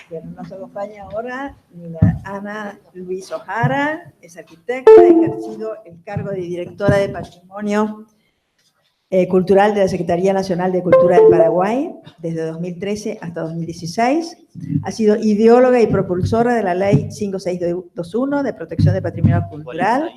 Bueno, nos acompaña ahora Ana Luis Ojara, es arquitecta, ha ejercido el cargo de directora de Patrimonio Cultural de la Secretaría Nacional de Cultura del Paraguay desde 2013 hasta 2016. Ha sido ideóloga y propulsora de la Ley 5621 de Protección del Patrimonio Cultural,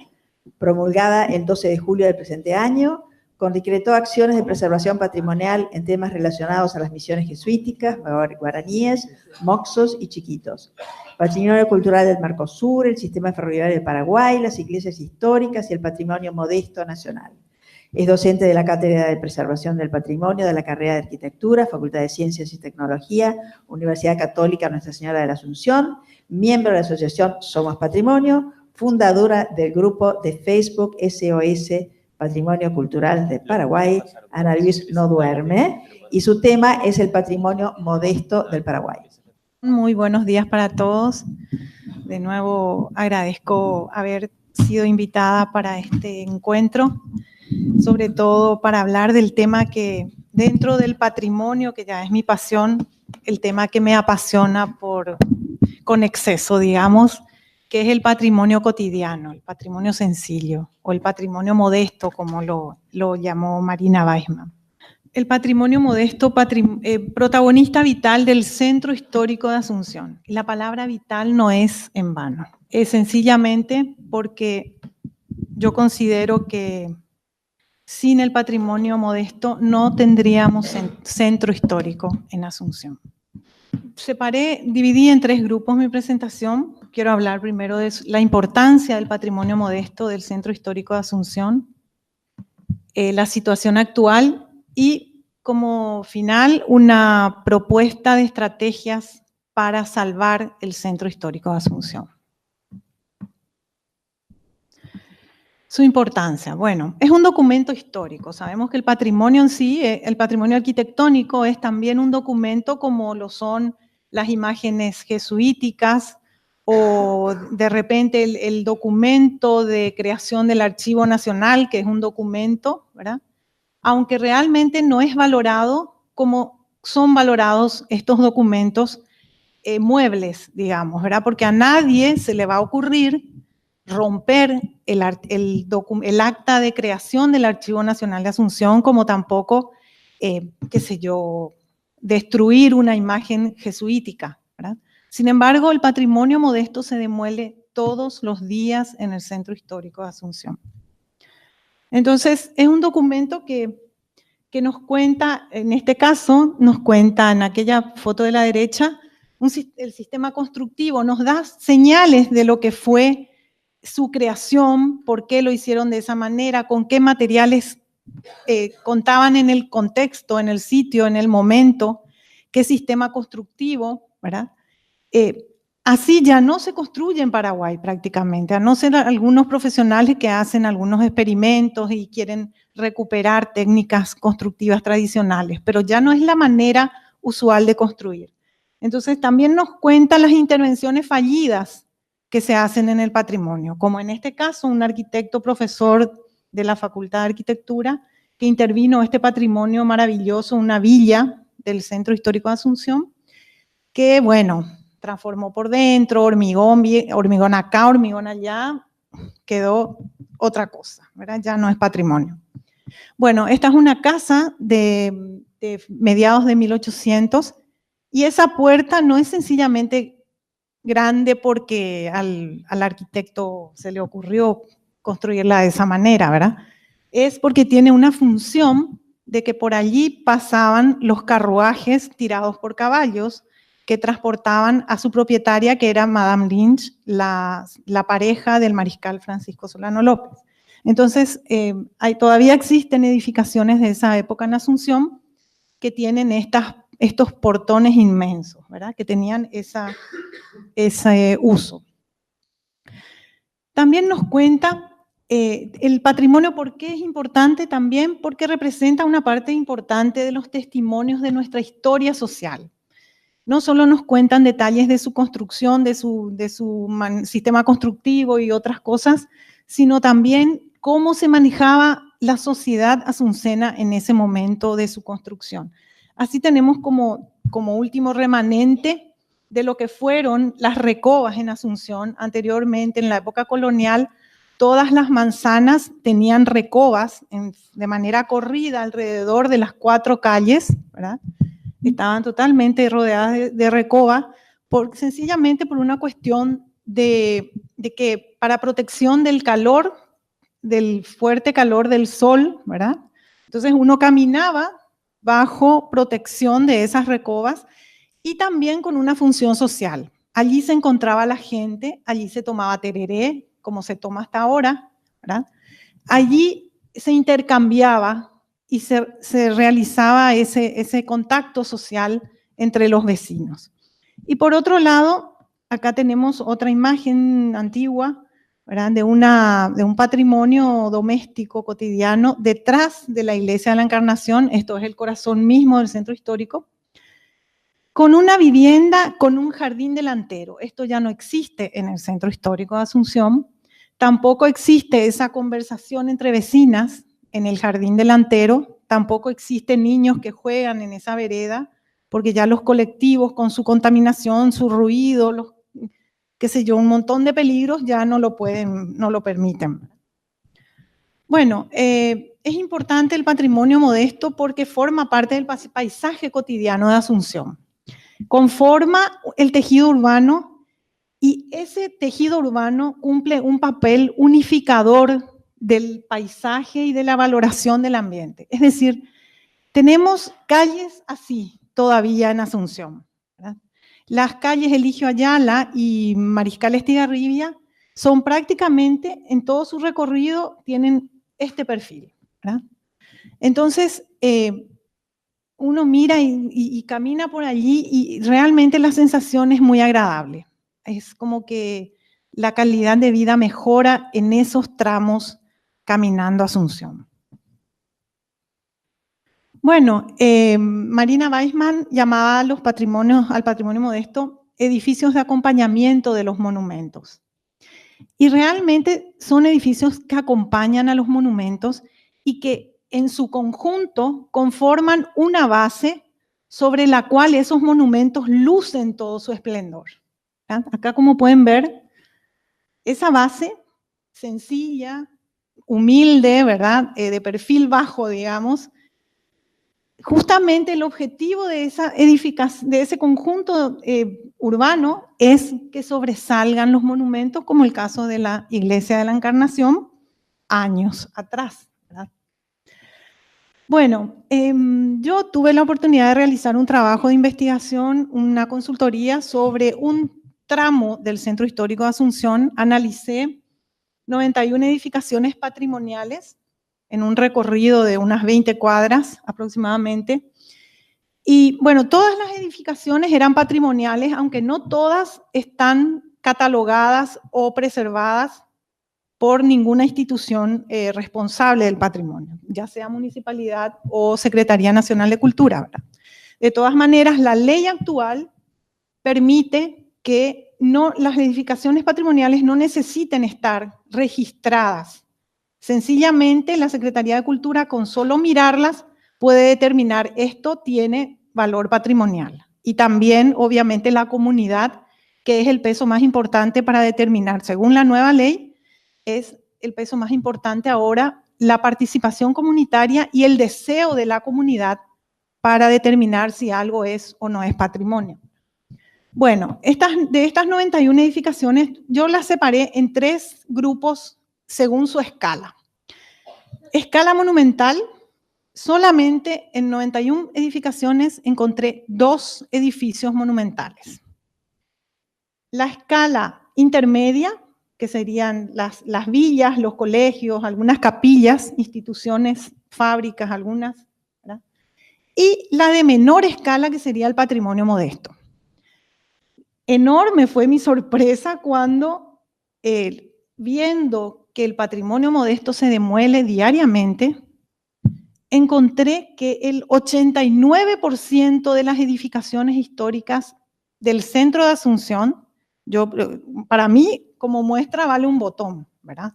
promulgada el 12 de julio del presente año, con decretó acciones de preservación patrimonial en temas relacionados a las misiones jesuíticas, guaraníes, moxos y chiquitos, patrimonio cultural del Mercosur, el sistema ferroviario del Paraguay, las iglesias históricas y el patrimonio modesto nacional. Es docente de la Cátedra de Preservación del Patrimonio de la carrera de Arquitectura, Facultad de Ciencias y Tecnología, Universidad Católica Nuestra Señora de la Asunción, miembro de la asociación Somos Patrimonio, fundadora del grupo de Facebook SOS Patrimonio Cultural de Paraguay. Ana Luis no duerme, y su tema es el patrimonio modesto del Paraguay. Muy buenos días para todos. De nuevo agradezco haber sido invitada para este encuentro, sobre todo para hablar del tema que dentro del patrimonio, que ya es mi pasión, el tema que me apasiona con exceso, digamos, que es el patrimonio cotidiano, el patrimonio sencillo, o el patrimonio modesto, como lo llamó Marina Weissman. El patrimonio modesto, protagonista vital del Centro Histórico de Asunción. Y la palabra vital no es en vano, es sencillamente porque yo considero que sin el patrimonio modesto no tendríamos centro histórico en Asunción. Dividí en 3 grupos mi presentación. Quiero hablar primero de la importancia del patrimonio modesto del Centro Histórico de Asunción, la situación actual y, como final, una propuesta de estrategias para salvar el Centro Histórico de Asunción. Su importancia, bueno, es un documento histórico. Sabemos que el patrimonio en sí, el patrimonio arquitectónico es también un documento como lo son las imágenes jesuíticas o de repente el documento de creación del Archivo Nacional, que es un documento, ¿verdad? Aunque realmente no es valorado como son valorados estos documentos muebles, digamos, ¿verdad? Porque a nadie se le va a ocurrir romper el acta de creación del Archivo Nacional de Asunción, como tampoco, qué sé yo, destruir una imagen jesuítica, ¿verdad? Sin embargo, el patrimonio modesto se demuele todos los días en el Centro Histórico de Asunción. Entonces, es un documento que nos cuenta, en este caso, nos cuenta en aquella foto de la derecha, el sistema constructivo, nos da señales de lo que fue su creación, por qué lo hicieron de esa manera, con qué materiales contaban en el contexto, en el sitio, en el momento, qué sistema constructivo, ¿verdad? Así ya no se construye en Paraguay prácticamente, a no ser algunos profesionales que hacen algunos experimentos y quieren recuperar técnicas constructivas tradicionales, pero ya no es la manera usual de construir. Entonces también nos cuentan las intervenciones fallidas que se hacen en el patrimonio, como en este caso un arquitecto profesor de la Facultad de Arquitectura que intervino este patrimonio maravilloso, una villa del Centro Histórico de Asunción, que bueno, transformó por dentro, hormigón acá, hormigón allá, quedó otra cosa, ¿verdad? Ya no es patrimonio. Bueno, esta es una casa de mediados de 1800 y esa puerta no es sencillamente grande porque al arquitecto se le ocurrió construirla de esa manera, ¿verdad? Es porque tiene una función de que por allí pasaban los carruajes tirados por caballos que transportaban a su propietaria, que era Madame Lynch, la pareja del mariscal Francisco Solano López. Entonces, todavía existen edificaciones de esa época en Asunción que tienen estos portones inmensos, ¿verdad? Que tenían ese uso. También nos cuenta el patrimonio, ¿por qué es importante? También porque representa una parte importante de los testimonios de nuestra historia social. No solo nos cuentan detalles de su construcción, de su sistema constructivo y otras cosas, sino también cómo se manejaba la sociedad asuncena en ese momento de su construcción. Así tenemos como último remanente de lo que fueron las recobas en Asunción. Anteriormente, en la época colonial, todas las manzanas tenían recobas de manera corrida alrededor de las 4 calles, ¿verdad? Estaban totalmente rodeadas de recoba, sencillamente por una cuestión de que para protección del calor, del fuerte calor del sol, ¿verdad? Entonces uno caminaba bajo protección de esas recobas y también con una función social. Allí se encontraba la gente, allí se tomaba tereré, como se toma hasta ahora, ¿verdad? Allí se intercambiaba y se realizaba ese contacto social entre los vecinos. Y por otro lado, acá tenemos otra imagen antigua, ¿verdad? De un patrimonio doméstico cotidiano detrás de la Iglesia de la Encarnación. Esto es el corazón mismo del centro histórico, con una vivienda, con un jardín delantero. Esto ya no existe en el centro histórico de Asunción. Tampoco existe esa conversación entre vecinas en el jardín delantero. Tampoco existen niños que juegan en esa vereda, porque ya los colectivos con su contaminación, su ruido, qué sé yo, un montón de peligros ya no lo permiten. Bueno, es importante el patrimonio modesto porque forma parte del paisaje cotidiano de Asunción. Conforma el tejido urbano y ese tejido urbano cumple un papel unificador del paisaje y de la valoración del ambiente. Es decir, tenemos calles así todavía en Asunción, ¿verdad? Las calles Eligio Ayala y Mariscal Estigarribia son prácticamente, en todo su recorrido, tienen este perfil, ¿verdad? Entonces, uno mira y camina por allí y realmente la sensación es muy agradable. Es como que la calidad de vida mejora en esos tramos caminando a Asunción. Bueno, Marina Weissman llamaba al patrimonio modesto edificios de acompañamiento de los monumentos. Y realmente son edificios que acompañan a los monumentos y que en su conjunto conforman una base sobre la cual esos monumentos lucen todo su esplendor. ¿Verdad? Acá, como pueden ver, esa base sencilla, humilde, ¿verdad? De perfil bajo, digamos. Justamente el objetivo de ese conjunto urbano es que sobresalgan los monumentos, como el caso de la Iglesia de la Encarnación, años atrás, ¿verdad? Bueno, yo tuve la oportunidad de realizar un trabajo de investigación, una consultoría sobre un tramo del Centro Histórico de Asunción. Analicé 91 edificaciones patrimoniales en un recorrido de unas 20 cuadras aproximadamente. Y bueno, todas las edificaciones eran patrimoniales, aunque no todas están catalogadas o preservadas por ninguna institución responsable del patrimonio, ya sea municipalidad o Secretaría Nacional de Cultura, ¿verdad? De todas maneras, la ley actual permite que las edificaciones patrimoniales no necesiten estar registradas. Sencillamente, la Secretaría de Cultura, con solo mirarlas, puede determinar esto tiene valor patrimonial. Y también, obviamente, la comunidad, que es el peso más importante para determinar, según la nueva ley, es el peso más importante ahora, la participación comunitaria y el deseo de la comunidad para determinar si algo es o no es patrimonio. Bueno, de estas 91 edificaciones, yo las separé en 3 grupos según su escala. Escala monumental, solamente en 91 edificaciones encontré 2 edificios monumentales. La escala intermedia, que serían las villas, los colegios, algunas capillas, instituciones, fábricas, algunas, ¿verdad? Y la de menor escala, que sería el patrimonio modesto. Enorme fue mi sorpresa cuando, viendo que el patrimonio modesto se demuele diariamente, encontré que el 89% de las edificaciones históricas del centro de Asunción, para mí, como muestra, vale un botón, ¿verdad?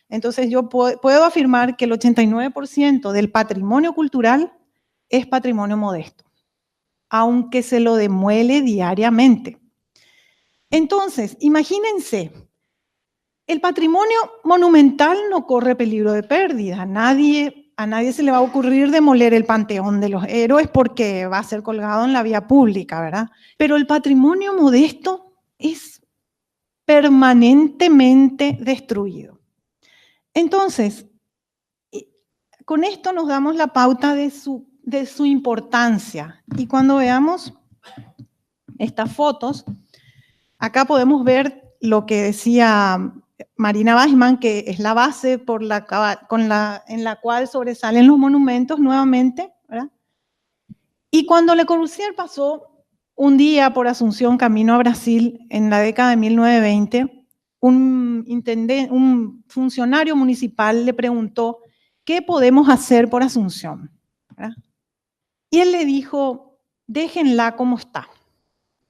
Entonces, yo puedo afirmar que el 89% del patrimonio cultural es patrimonio modesto, aunque se lo demuele diariamente. Entonces, imagínense, el patrimonio monumental no corre peligro de pérdida. A nadie se le va a ocurrir demoler el Panteón de los Héroes porque va a ser colgado en la vía pública, ¿verdad? Pero el patrimonio modesto es permanentemente destruido. Entonces, con esto nos damos la pauta de su importancia. Y cuando veamos estas fotos, acá podemos ver lo que decía Marina Weissman, que es la base en la cual sobresalen los monumentos nuevamente, ¿verdad? Y cuando Le Corbusier pasó un día por Asunción camino a Brasil en la década de 1920, un funcionario municipal le preguntó, ¿qué podemos hacer por Asunción? ¿Verdad? Y él le dijo, déjenla como está.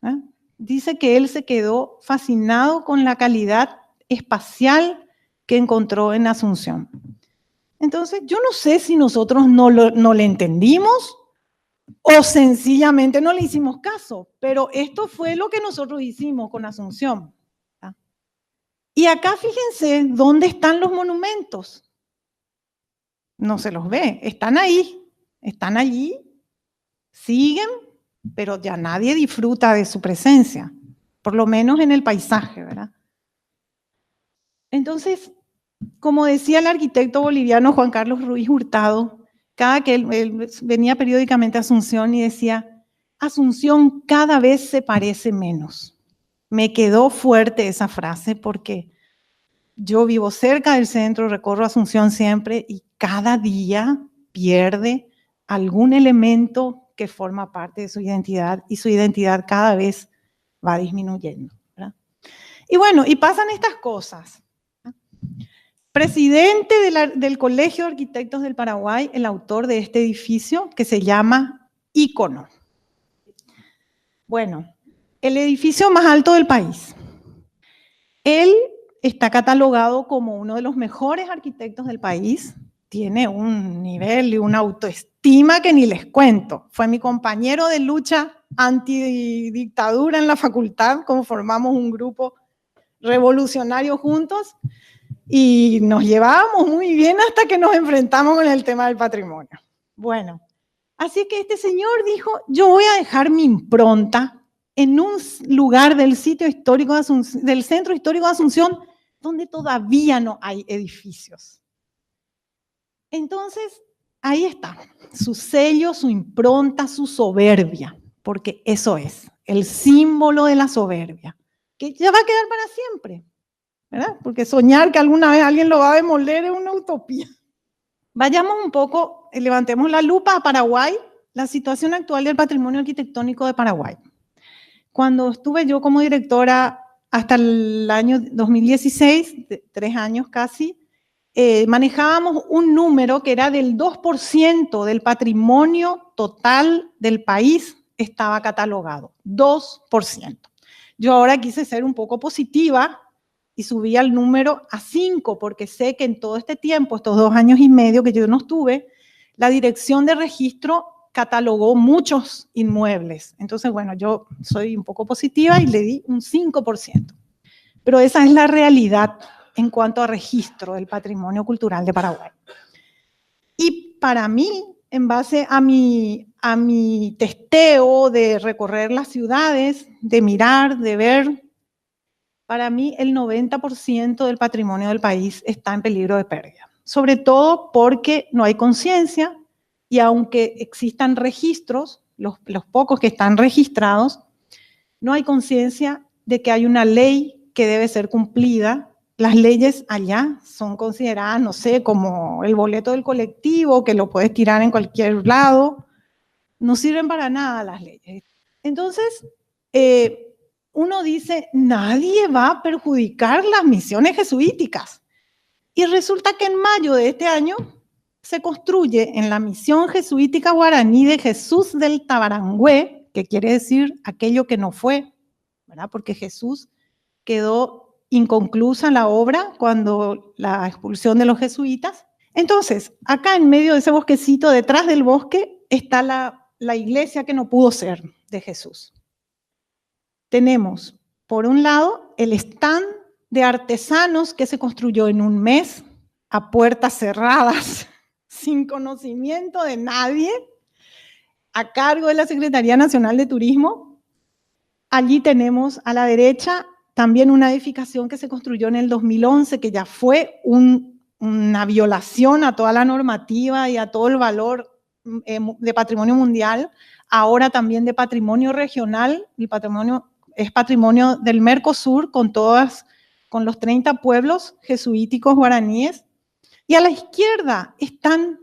¿Verdad? Dice que él se quedó fascinado con la calidad espacial que encontró en Asunción. Entonces, yo no sé si nosotros no le entendimos o sencillamente no le hicimos caso, pero esto fue lo que nosotros hicimos con Asunción. ¿Verdad? Y acá fíjense dónde están los monumentos. No se los ve, están ahí, están allí, siguen, pero ya nadie disfruta de su presencia, por lo menos en el paisaje, ¿verdad? Entonces, como decía el arquitecto boliviano Juan Carlos Ruiz Hurtado, cada que él venía periódicamente a Asunción y decía, Asunción cada vez se parece menos. Me quedó fuerte esa frase porque yo vivo cerca del centro, recorro Asunción siempre y cada día pierde algún elemento que forma parte de su identidad y su identidad cada vez va disminuyendo, ¿verdad? Y bueno, y pasan estas cosas. Presidente del Colegio de Arquitectos del Paraguay, el autor de este edificio que se llama Ícono. Bueno, el edificio más alto del país. Él está catalogado como uno de los mejores arquitectos del país, tiene un nivel y una autoestima que ni les cuento. Fue mi compañero de lucha antidictadura en la facultad, conformamos un grupo revolucionario juntos y nos llevábamos muy bien hasta que nos enfrentamos con el tema del patrimonio. Bueno, así que este señor dijo, yo voy a dejar mi impronta en un lugar del sitio histórico de Asunción, del centro histórico de Asunción, donde todavía no hay edificios. Entonces, ahí está, su sello, su impronta, su soberbia, porque eso es, el símbolo de la soberbia, que ya va a quedar para siempre, ¿verdad? Porque soñar que alguna vez alguien lo va a demoler es una utopía. Vayamos un poco, levantemos la lupa a Paraguay, la situación actual del patrimonio arquitectónico de Paraguay. Cuando estuve yo como directora hasta el año 2016, 3 años casi, manejábamos un número que era del 2% del patrimonio total del país estaba catalogado, 2%. Yo ahora quise ser un poco positiva y subí al número a 5, porque sé que en todo este tiempo, estos 2 años y medio que yo no estuve, la Dirección de Registro catalogó muchos inmuebles. Entonces, bueno, yo soy un poco positiva y le di un 5%. Pero esa es la realidad en cuanto a registro del patrimonio cultural de Paraguay. Y para mí, en base a mi testeo de recorrer las ciudades, de mirar, de ver, para mí el 90% del patrimonio del país está en peligro de pérdida. Sobre todo porque no hay conciencia y aunque existan registros, los pocos que están registrados, no hay conciencia de que hay una ley que debe ser cumplida. Las leyes allá son consideradas, no sé, como el boleto del colectivo, que lo puedes tirar en cualquier lado. No sirven para nada las leyes. Entonces, uno dice, nadie va a perjudicar las misiones jesuíticas. Y resulta que en mayo de este año se construye en la misión jesuítica guaraní de Jesús del Tabarangüe, que quiere decir aquello que no fue, ¿verdad? Porque Jesús quedó inconclusa la obra cuando la expulsión de los jesuitas. Entonces, acá en medio de ese bosquecito, detrás del bosque, está la iglesia que no pudo ser de Jesús. Tenemos por un lado, el stand de artesanos que se construyó en un mes, a puertas cerradas, sin conocimiento de nadie, a cargo de la Secretaría Nacional de Turismo. Allí tenemos a la derecha también una edificación que se construyó en el 2011, que ya fue una violación a toda la normativa y a todo el valor de patrimonio mundial, ahora también de patrimonio regional. El patrimonio es patrimonio del Mercosur, con los 30 pueblos jesuíticos guaraníes. Y a la izquierda están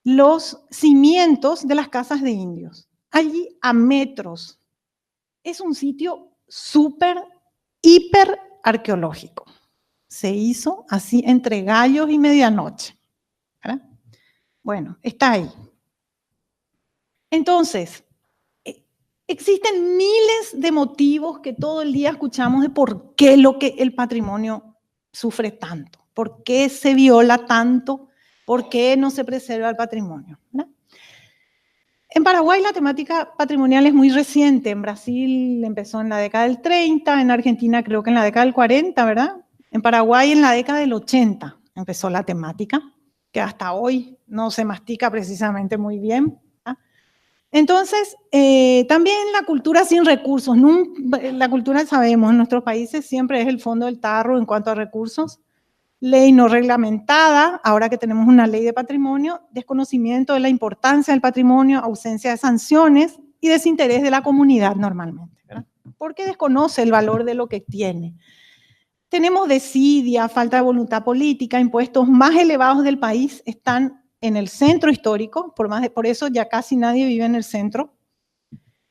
los cimientos de las casas de indios, allí a metros. Es un sitio súper, hiper arqueológico. Se hizo así entre gallos y medianoche, ¿verdad? Bueno, está ahí. Entonces, existen miles de motivos que todo el día escuchamos de por qué el patrimonio sufre tanto, por qué se viola tanto, por qué no se preserva el patrimonio, ¿verdad? En Paraguay la temática patrimonial es muy reciente. En Brasil empezó en la década del 30, en Argentina creo que en la década del 40, ¿verdad? En Paraguay en la década del 80 empezó la temática, que hasta hoy no se mastica precisamente muy bien. Entonces, también la cultura sin recursos. La cultura, sabemos, en nuestros países siempre es el fondo del tarro en cuanto a recursos. Ley no reglamentada, ahora que tenemos una ley de patrimonio, desconocimiento de la importancia del patrimonio, ausencia de sanciones y desinterés de la comunidad normalmente, ¿verdad? Porque desconoce el valor de lo que tiene. Tenemos desidia, falta de voluntad política, impuestos más elevados del país están en el centro histórico, por eso ya casi nadie vive en el centro.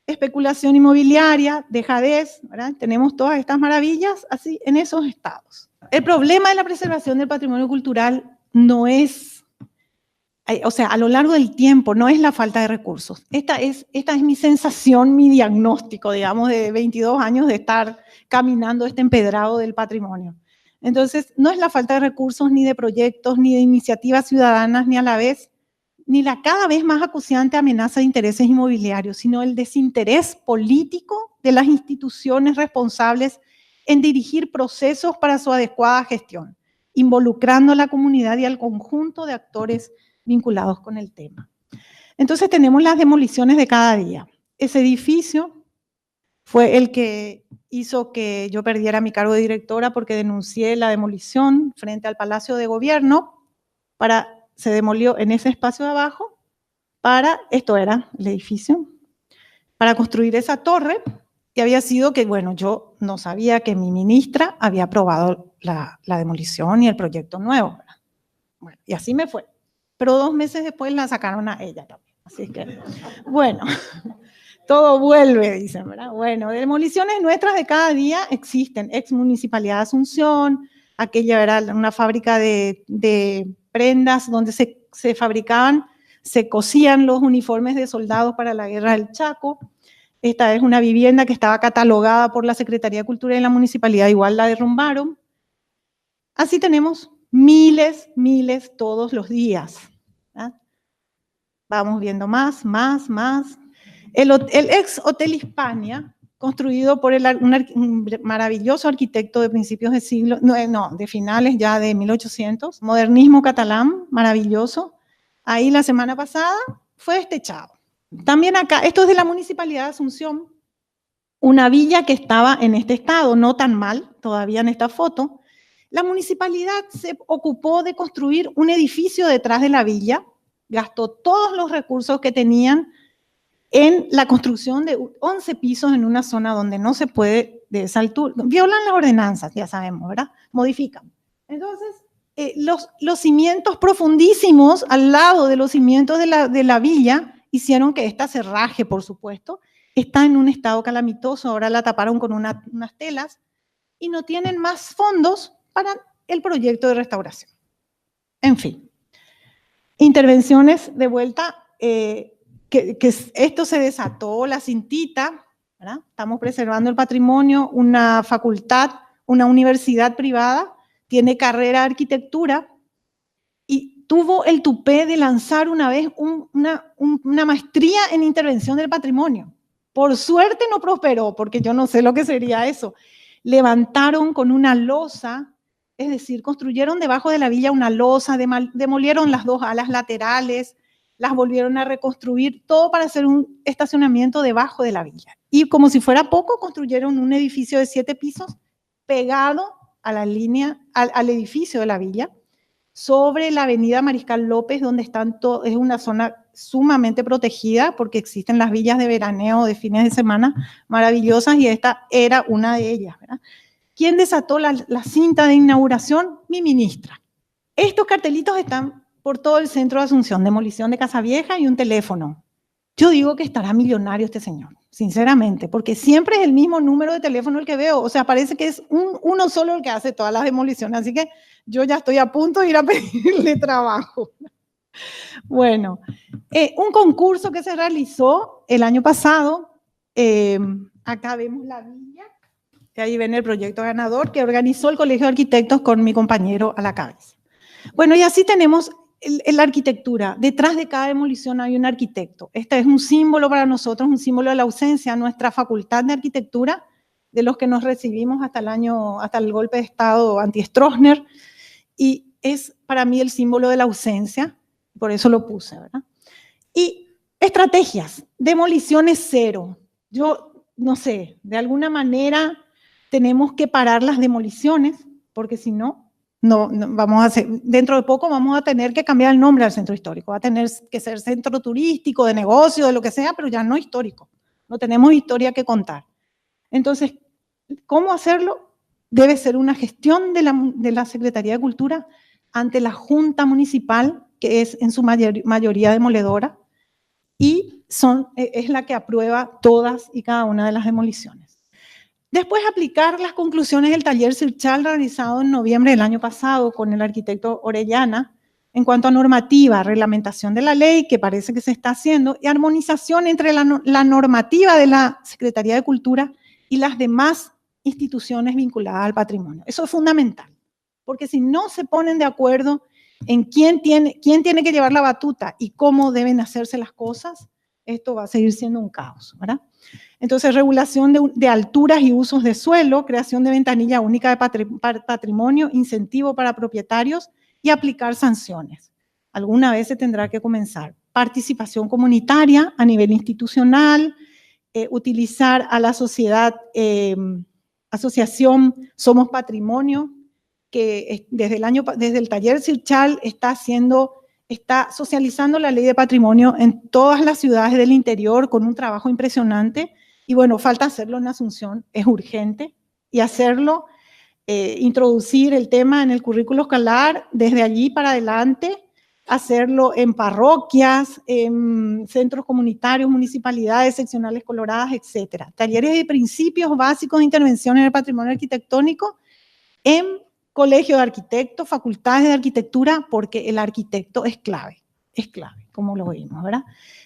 Especulación inmobiliaria, dejadez, ¿verdad? Tenemos todas estas maravillas así en esos estados. El problema de la preservación del patrimonio cultural no es, o sea, a lo largo del tiempo, no es la falta de recursos. Esta es mi sensación, mi diagnóstico, digamos, de 22 años de estar caminando este empedrado del patrimonio. Entonces, no es la falta de recursos, ni de proyectos, ni de iniciativas ciudadanas, ni a la vez, ni la cada vez más acuciante amenaza de intereses inmobiliarios, sino el desinterés político de las instituciones responsables en dirigir procesos para su adecuada gestión, involucrando a la comunidad y al conjunto de actores vinculados con el tema. Entonces tenemos las demoliciones de cada día. Ese edificio fue el que hizo que yo perdiera mi cargo de directora porque denuncié la demolición frente al Palacio de Gobierno. Se demolió en ese espacio de abajo esto era el edificio, para construir esa torre. Y había sido que, bueno, yo no sabía que mi ministra había aprobado la demolición y el proyecto nuevo, ¿verdad? Bueno, y así me fue. Pero 2 meses después la sacaron a ella también. Así que, bueno, todo vuelve, dicen, ¿verdad? Bueno, demoliciones nuestras de cada día existen. Ex Municipalidad de Asunción, aquella era una fábrica de prendas donde se fabricaban, se cosían los uniformes de soldados para la guerra del Chaco. Esta es una vivienda que estaba catalogada por la Secretaría de Cultura y la Municipalidad, igual la derrumbaron. Así tenemos miles todos los días, ¿verdad? Vamos viendo más. El ex Hotel Hispania, construido por un maravilloso arquitecto de principios de siglo, de finales ya de 1800, modernismo catalán, maravilloso. Ahí la semana pasada fue destechado. También acá, esto es de la Municipalidad de Asunción, una villa que estaba en este estado, no tan mal todavía en esta foto. La municipalidad se ocupó de construir un edificio detrás de la villa, gastó todos los recursos que tenían en la construcción de 11 pisos en una zona donde no se puede de esa altura. Violan las ordenanzas, ya sabemos, ¿verdad? Modifican. Entonces, los cimientos profundísimos al lado de los cimientos de la villa hicieron que esta se raje, por supuesto. Está en un estado calamitoso, ahora la taparon con unas telas y no tienen más fondos para el proyecto de restauración. En fin, intervenciones de vuelta, que esto se desató, la cintita, ¿verdad? Estamos preservando el patrimonio, una facultad, una universidad privada, tiene carrera de arquitectura y tuvo el tupé de lanzar una vez una maestría en intervención del patrimonio. Por suerte no prosperó, porque yo no sé lo que sería eso. levantaron con una losa, es decir, construyeron debajo de la villa una losa, demolieron las 2 alas laterales, las volvieron a reconstruir, todo para hacer un estacionamiento debajo de la villa. Y como si fuera poco, construyeron un edificio de 7 pisos pegado a la línea, al edificio de la villa, sobre la avenida Mariscal López, donde es una zona sumamente protegida, porque existen las villas de veraneo de fines de semana maravillosas, y esta era una de ellas, ¿verdad? ¿Quién desató la cinta de inauguración? Mi ministra. Estos cartelitos están por todo el centro de Asunción, demolición de Casa Vieja y un teléfono. Yo digo que estará millonario este señor, sinceramente, porque siempre es el mismo número de teléfono el que veo. O sea, parece que es uno solo el que hace todas las demoliciones. Así que yo ya estoy a punto de ir a pedirle trabajo. Bueno, un concurso que se realizó el año pasado. Acá vemos la villa. Y ahí ven el proyecto ganador que organizó el Colegio de Arquitectos con mi compañero a la cabeza. Bueno, y así tenemos la arquitectura. Detrás de cada demolición hay un arquitecto. Este es un símbolo para nosotros, un símbolo de la ausencia. Nuestra facultad de arquitectura, de los que nos recibimos hasta el golpe de Estado anti-Stroessner, y es para mí el símbolo de la ausencia, por eso lo puse, ¿verdad? Y estrategias, demoliciones cero. Yo no sé, de alguna manera tenemos que parar las demoliciones, porque si no, no vamos a hacer, dentro de poco vamos a tener que cambiar el nombre al centro histórico, va a tener que ser centro turístico, de negocio, de lo que sea, pero ya no histórico. No tenemos historia que contar. Entonces, ¿cómo hacerlo? Debe ser una gestión de la Secretaría de Cultura ante la Junta Municipal, que es en su mayoría demoledora, y es la que aprueba todas y cada una de las demoliciones. Después, aplicar las conclusiones del taller Sirchal realizado en noviembre del año pasado con el arquitecto Orellana en cuanto a normativa, reglamentación de la ley, que parece que se está haciendo, y armonización entre la normativa de la Secretaría de Cultura y las demás instituciones vinculadas al patrimonio. Eso es fundamental, porque si no se ponen de acuerdo en quién tiene que llevar la batuta y cómo deben hacerse las cosas, esto va a seguir siendo un caos, ¿verdad? Entonces, regulación de alturas y usos de suelo, creación de ventanilla única de patrimonio, incentivo para propietarios y aplicar sanciones. Alguna vez se tendrá que comenzar. Participación comunitaria a nivel institucional, utilizar a la asociación Somos Patrimonio, que desde el taller Sirchal está socializando la ley de patrimonio en todas las ciudades del interior con un trabajo impresionante. Y bueno, falta hacerlo en Asunción, es urgente, y hacerlo, introducir el tema en el currículo escolar desde allí para adelante, hacerlo en parroquias, en centros comunitarios, municipalidades, seccionales coloradas, etc. Talleres de principios básicos de intervención en el patrimonio arquitectónico en colegio de arquitectos, facultades de arquitectura, porque el arquitecto es clave, como lo vimos, ¿verdad?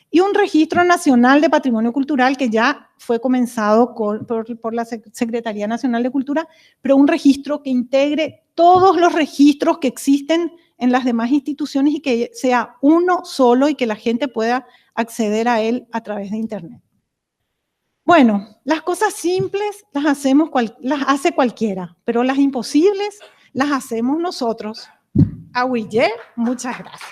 Y un registro nacional de patrimonio cultural que ya fue comenzado por la Secretaría Nacional de Cultura, pero un registro que integre todos los registros que existen en las demás instituciones y que sea uno solo y que la gente pueda acceder a él a través de Internet. Bueno, las cosas simples las hace cualquiera, pero las imposibles las hacemos nosotros. Ahuillé, muchas gracias.